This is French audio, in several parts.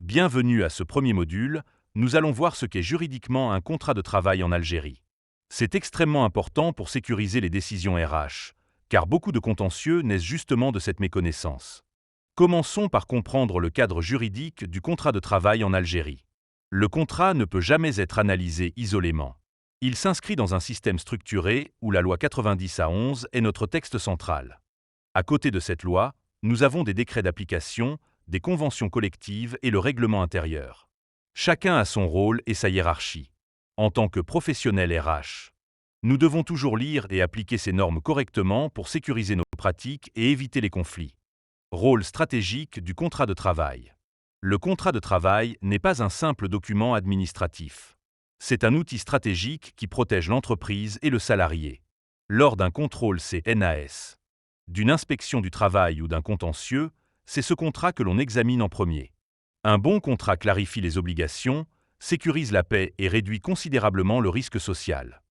Bienvenue à ce premier module, nous allons voir ce qu'est juridiquement un contrat de travail en Algérie. C'est extrêmement important pour sécuriser les décisions RH, car beaucoup de contentieux naissent justement de cette méconnaissance. Commençons par comprendre le cadre juridique du contrat de travail en Algérie. Le contrat ne peut jamais être analysé isolément. Il s'inscrit dans un système structuré où la loi 90/11 est notre texte central. À côté de cette loi, nous avons des décrets d'application, des conventions collectives et le règlement intérieur. Chacun a son rôle et sa hiérarchie. En tant que professionnel RH, nous devons toujours lire et appliquer ces normes correctement pour sécuriser nos pratiques et éviter les conflits. Rôle stratégique du contrat de travail. Le contrat de travail n'est pas un simple document administratif. C'est un outil stratégique qui protège l'entreprise et le salarié. Lors d'un contrôle CNAS, d'une inspection du travail ou d'un contentieux, c'est ce contrat que l'on examine en premier. Un bon contrat clarifie les obligations, sécurise la paix et réduit considérablement le risque social.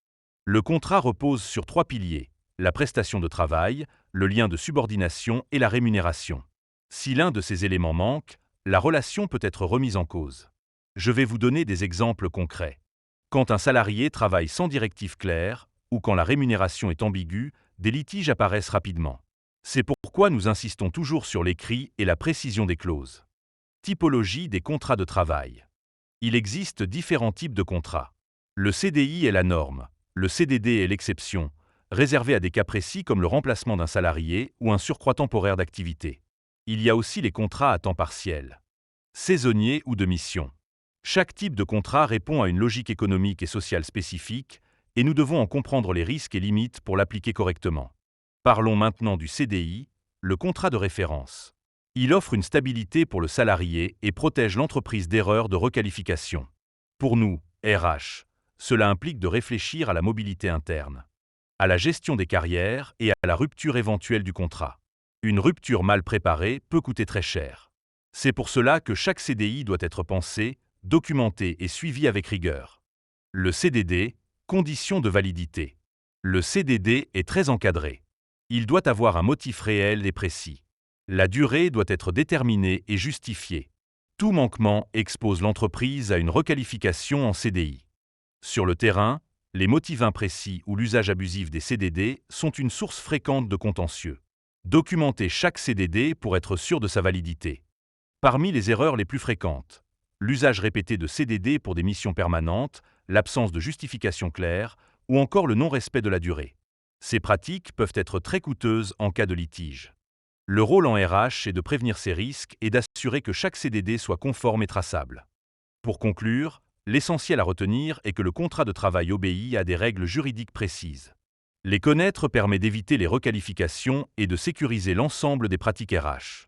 Le contrat repose sur 3 piliers: la prestation de travail, le lien de subordination et la rémunération. Si l'un de ces éléments manque, la relation peut être remise en cause. Je vais vous donner des exemples concrets. Quand un salarié travaille sans directive claire, ou quand la rémunération est ambiguë, des litiges apparaissent rapidement. C'est pourquoi nous insistons toujours sur l'écrit et la précision des clauses. Typologie des contrats de travail. Il existe différents types de contrats. Le CDI est la norme, le CDD est l'exception, réservé à des cas précis comme le remplacement d'un salarié ou un surcroît temporaire d'activité. Il y a aussi les contrats à temps partiel, saisonniers ou de mission. Chaque type de contrat répond à une logique économique et sociale spécifique, et nous devons en comprendre les risques et limites pour l'appliquer correctement. Parlons maintenant du CDI, le contrat de référence. Il offre une stabilité pour le salarié et protège l'entreprise d'erreurs de requalification. Pour nous, RH, cela implique de réfléchir à la mobilité interne, à la gestion des carrières et à la rupture éventuelle du contrat. Une rupture mal préparée peut coûter très cher. C'est pour cela que chaque CDI doit être pensé, documenté et suivi avec rigueur. Le CDD, conditions de validité. Le CDD est très encadré. Il doit avoir un motif réel et précis. La durée doit être déterminée et justifiée. Tout manquement expose l'entreprise à une requalification en CDI. Sur le terrain, les motifs imprécis ou l'usage abusif des CDD sont une source fréquente de contentieux. Documenter chaque CDD pour être sûr de sa validité. Parmi les erreurs les plus fréquentes, l'usage répété de CDD pour des missions permanentes, l'absence de justification claire ou encore le non-respect de la durée. Ces pratiques peuvent être très coûteuses en cas de litige. Le rôle en RH est de prévenir ces risques et d'assurer que chaque CDD soit conforme et traçable. Pour conclure, l'essentiel à retenir est que le contrat de travail obéit à des règles juridiques précises. Les connaître permet d'éviter les requalifications et de sécuriser l'ensemble des pratiques RH.